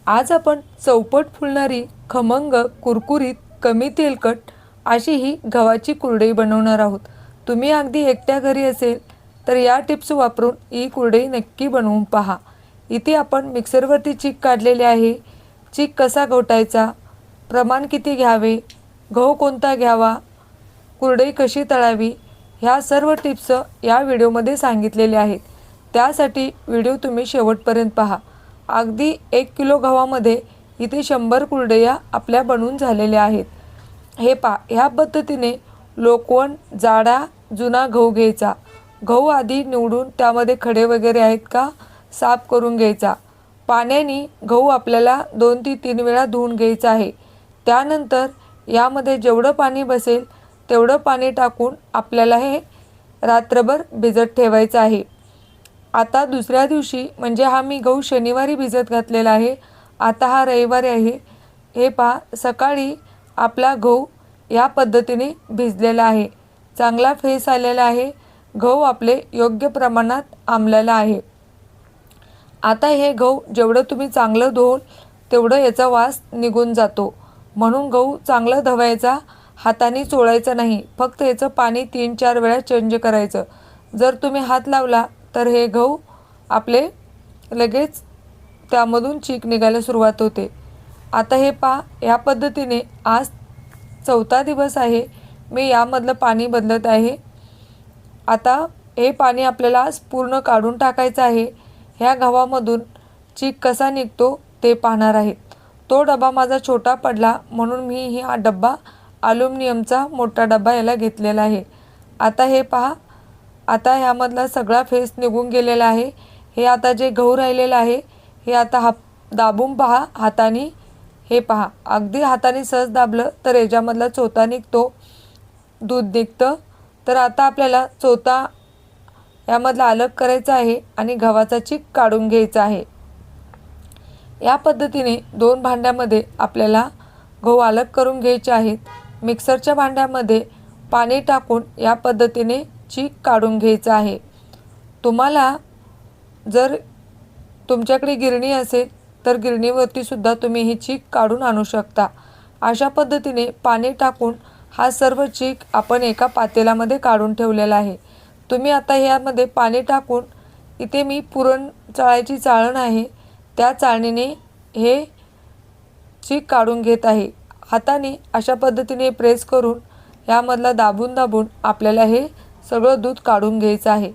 आज आपण चौपट फुलणारी, खमंग, कुरकुरीत, कमी तेलकट अशी ही गव्हाची कुरडई बनवणार आहोत. तुम्ही अगदी एकट्या घरी असेल तर या टिप्स वापरून ही कुरडई नक्की बनवून पहा. इथे आपण मिक्सरवरती चीक काढलेले आहे. चीक कसा घोटायचा, प्रमाण किती घ्यावे, गहू कोणता घ्यावा, कुरडई कशी तळावी, ह्या सर्व टिप्स या व्हिडिओमध्ये सांगितलेले आहेत. त्यासाठी व्हिडिओ तुम्ही शेवटपर्यंत पहा. अगदी 1 किलो गव्हामध्ये इथे 100 कुरडया आपल्या बनवून झालेल्या आहेत. हे पहा, ह्या पद्धतीने लोकवण जाडा जुना गहू घ्यायचा. गहू आधी निवडून त्यामध्ये खडे वगैरे आहेत का साफ करून घ्यायचा. पाण्याने गहू आपल्याला 2 ते 3 वेळा धुवून घ्यायचा आहे. त्यानंतर यामध्ये जेवढं पाणी बसेल तेवढं पाणी टाकून आपल्याला हे रात्रभर भिजत ठेवायचं आहे. आता दुसऱ्या दिवशी म्हणजे हा मी गहू शनिवारी भिजत घातलेला आहे. आता हा रविवारी आहे. हे पहा, सकाळी आपला गहू या पद्धतीने भिजलेला आहे. चांगला फेस आलेला आहे. गहू आपले योग्य प्रमाणात आंबलेला आहे. आता हे गहू जेवढं तुम्ही चांगलं धुवून तेवढं याचा वास निघून जातो. म्हणून गहू चांगलं धुवायचा, हाताने चोळायचा नाही. फक्त याचं पाणी 3-4 वेळा चेंज करायचं. जर तुम्ही हात लावला तर हे गहू आपले लगेच त्यामधून चीक निघायला सुरुवात होते. आता हे पहा, या पद्धतीने आज 4था दिवस आहे. मी यामधलं पाणी बदलत आहे. आता हे पाणी आपल्याला आज पूर्ण काढून टाकायचं आहे. ह्या गव्हामधून चीक कसा निघतो ते पाहणार आहेत. तो डबा माझा छोटा पडला म्हणून मी हा डब्बा ॲल्युमिनियमचा मोठा डबा याला घेतलेला आहे. आता हे पहा, आता ह्यामधला सगळा फेस निघून गेलेला आहे. हे आता जे गहू राहिलेलं आहे हे आता दाबून पहा हाताने. हे पहा, अगदी हाताने सहज दाबलं तर याच्यामधला चोथा निघतो, दूध निघतं. तर आता आपल्याला चोथा यामधला अलग करायचा आहे आणि गव्हाचा चीक काढून घ्यायचा आहे. या पद्धतीने 2 भांड्यामध्ये आपल्याला गहू अलग करून घ्यायचे आहेत. मिक्सरच्या भांड्यामध्ये पाणी टाकून या पद्धतीने चीक काढून घ्यायचं आहे. तुम्हाला जर तुमच्याकडे गिरणी असेल तर गिरणीवरती सुद्धा तुम्ही ही चीक काढून आणू शकता. अशा पद्धतीने पाणी टाकून हा सर्व चीक आपण एका पातेल्यामध्ये काढून ठेवलेला आहे. तुम्ही आता यामध्ये पाणी टाकून इथे मी पुरण चाळायची चाळण आहे त्या चाळणीने हे चीक काढून घेत आहे. हाताने अशा पद्धतीने प्रेस करून यामधला दाबून दाबून आपल्याला हे सगळं दूध काढून घ्यायचं आहे.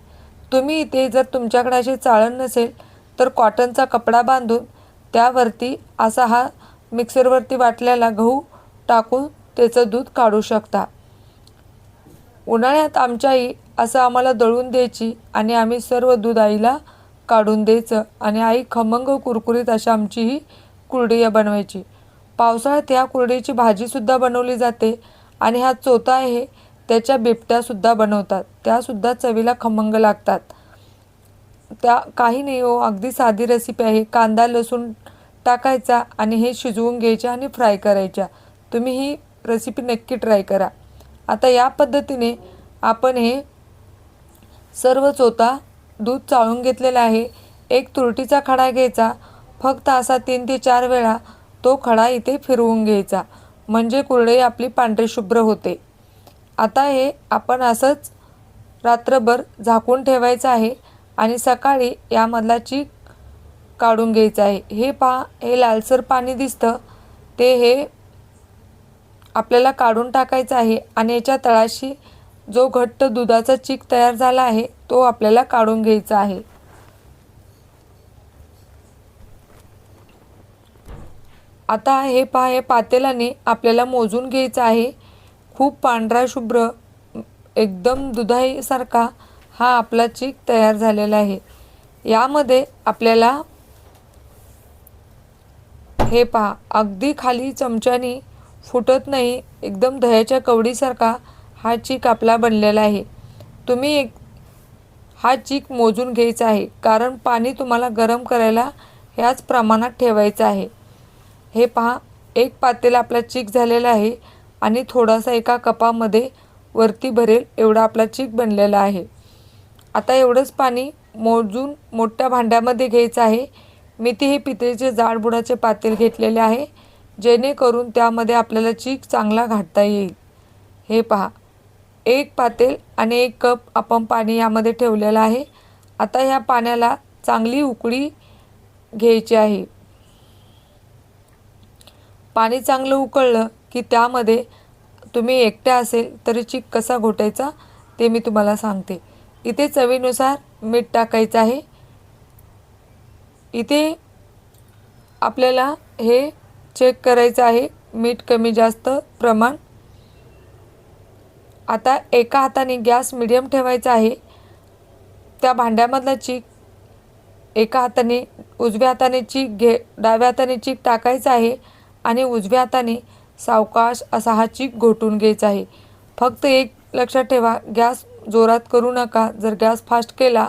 तुम्ही इथे जर तुमच्याकडे अशी चाळण नसेल तर कॉटनचा कपडा बांधून त्यावरती असा हा मिक्सरवरती वाटलेला गहू टाकून त्याचं दूध काढू शकता. उन्हाळ्यात आमच्या आई असं आम्हाला दळून द्यायची आणि आम्ही सर्व दूध आईला काढून द्यायचं आणि आई खमंग कुरकुरीत अशा आमची ही कुरडया बनवायची. पावसाळ्यात ह्या कुरडईची भाजीसुद्धा बनवली जाते आणि हा चोथा आहे त्याच्या बिबट्यासुद्धा बनवतात. त्यासुद्धा चवीला खमंग लागतात. त्या काही नाही हो, अगदी साधी रेसिपी आहे. कांदा लसूण टाकायचा आणि हे शिजवून घ्यायच्या आणि फ्राय करायच्या. तुम्ही ही रेसिपी नक्की ट्राय करा. आता या पद्धतीने आपण हे सर्व चोथा दूध चाळून घेतलेला आहे. एक तुरटीचा खडा घ्यायचा. फक्त असा 3 ते 4 वेळा तो खडा इथे फिरवून घ्यायचा म्हणजे कुरडई आपली पांढरी शुभ्र होते. आता हे आपण असंच रात्रभर झाकून ठेवायचं आहे आणि सकाळी यामधला चीक काढून घ्यायचा आहे. हे पहा, हे लालसर पाणी दिसतं ते हे आपल्याला काढून टाकायचं आहे आणि याच्या तळाशी जो घट्ट दुधाचा चीक तयार झाला आहे तो आपल्याला काढून घ्यायचा आहे. आता हे पहा, हे पातेल्याने आपल्याला मोजून घ्यायचं आहे. खूप पांढरा शुभ्र एकदम दुधाईसारखा हा आपला चीक तयार झालेला आहे. यामध्ये आपल्याला हे पहा, अगदी खाली चमच्याने फुटत नाही, एकदम दह्याच्या कवडीसारखा हा चीक आपला बनलेला आहे. तुम्ही हा चीक मोजून घ्यायचा आहे कारण पाणी तुम्हाला गरम करायला ह्याच प्रमाणात ठेवायचं आहे. हे पहा, एक पातेला आपला चीक झालेला आहे आणि थोडासा एका कपामध्ये वरती भरेल एवढा आपला चीक बनलेला आहे. आता एवढंच पाणी मोजून मोठ्या भांड्यामध्ये घ्यायचं आहे. मी हे पितळेचे जाड बुडाचे पातेल घेतलेले आहे, जेणेकरून त्यामध्ये आपल्याला चीक चांगला घाटता येईल. हे पहा, 1 पातेल आणि 1 कप आपण पाणी यामध्ये ठेवलेलं आहे. आता ह्या पाण्याला चांगली उकळी घ्यायची आहे. पाणी चांगलं उकळलं की त्यामध्ये तुम्ही एकट्या असेल तरी चीक कसा घोटायचा ते मी तुम्हाला सांगते. इथे चवीनुसार मीठ टाकायचं आहे. इथे आपल्याला हे चेक करायचं आहे मीठ कमी जास्त प्रमाण. आता एका हाताने गॅस मिडियम ठेवायचा आहे. त्या भांड्यामधला चीक एका हाताने उजव्या हाताने डाव्या हाताने चीक टाकायचा आहे आणि उजव्या हाताने सावकाश असा हा चीक घोटून घ्यायचा आहे. फक्त एक लक्षात ठेवा, गॅस जोरात करू नका. जर गॅस फास्ट केला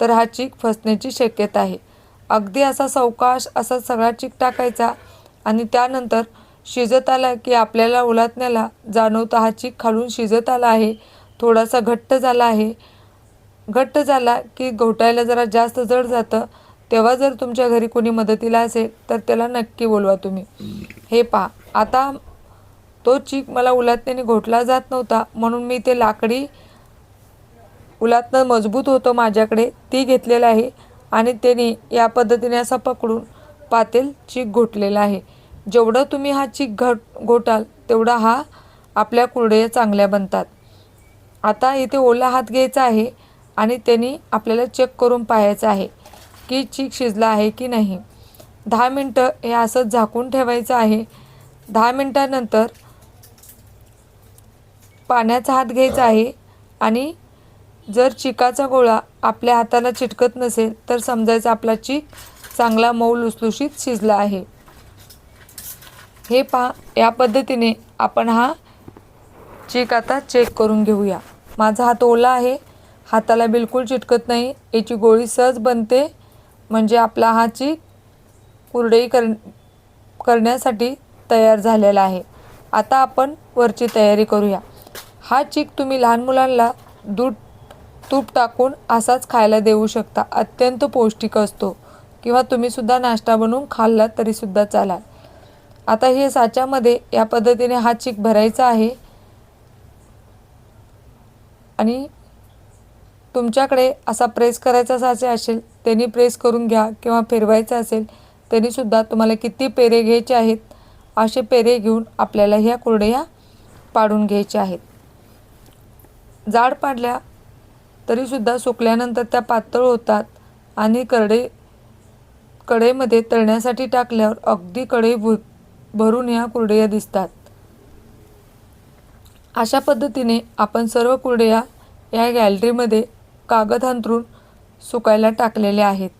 तर हा चीक फसण्याची शक्यता आहे. अगदी असा सावकाश असा सगळा चीक टाकायचा आणि त्यानंतर शिजत आला की आपल्याला उलटण्याला जाणवतं हा चीक खालून शिजत आला आहे, थोडासा घट्ट झाला आहे. घट्ट झाला की घोटायला जरा जास्त जड जातं. तेव्हा जर तुमच्या घरी कोणी मदतीला असेल तर त्याला नक्की बोलवा तुम्ही. हे पहा, आता तो चीक मला उलटण्याने घोटला जात नव्हता, म्हणून मी ते लाकडी उलटणं मजबूत होतं माझ्याकडे, ती घेतलेलं आहे आणि त्याने या पद्धतीने असा पकडून पातेल चीक घोटलेला आहे. जेवढं तुम्ही हा चीक घोटाल तेवढा हा आपल्या कुरडया चांगल्या बनतात. आता इथे ओला हात घ्यायचा आहे आणि त्यांनी आपल्याला चेक करून पाहायचं आहे की चीक शिजला आहे की नाही. 10 मिनटं हे असंच झाकून ठेवायचं आहे. 10 मिनटानंतर पाण्याचा हात घ्यायचा आहे आणि जर चिकाचा गोळा आपल्या हाताला चिटकत नसेल तर समजायचं आपला चीक चांगला मऊ लुसलुशीत शिजला आहे. हे पहा, या पद्धतीने आपण हा चीक आता चेक करून घेऊया. माझा हात ओला आहे, हाताला बिलकुल चिटकत नाही. याची गोळी सहज बनते, म्हणजे आपला हा चीक कुरडई करण्यासाठी तयार झालेला आहे. आता आपण वरची तयारी करूया. हा चीक तुम्ही लहान मुलांना दूध तूप टाकून असाच खायला देऊ शकता. अत्यंत पौष्टिक असतो, किंवा तुम्हीसुद्धा नाश्ता बनवून खाल्ला तरीसुद्धा चालेल. आता हे साच्यामध्ये या पद्धतीने हा चीक भरायचा आहे आणि तुमच्याकडे असा प्रेस करायचा साचा असेल त्यांनी प्रेस करून घ्या, किंवा फिरवायचा असेल तरीसुद्धा. तुम्हाला किती पेरे घ्यायचे आहेत असे पेरे घेऊन आपल्याला ह्या कुरडया पाडून घ्यायच्या आहेत. जाड पाडल्या तरीसुद्धा सुकल्यानंतर त्या पातळ होतात आणि कढईमध्ये तळण्यासाठी टाकल्यावर अगदी कढई भरून ह्या कुरडया दिसतात. अशा पद्धतीने आपण सर्व कुरडया या गॅलरीमध्ये कागद अंथरून सुकायला टाकलेल्या आहेत.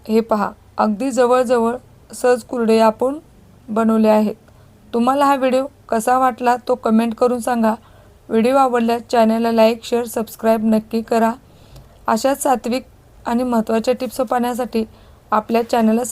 हे पहा, अगदी जवळजवळ सहज कुरडया आपण बनवल्या आहेत. तुम्हाला हा व्हिडिओ कसा वाटला तो कमेंट करून सांगा. व्हिडिओ आवडल्यास चॅनलला लाईक, शेअर, सबस्क्राईब नक्की करा. अशाच सात्विक आणि महत्त्वाच्या टिप्स पाहण्यासाठी आपल्या चॅनलला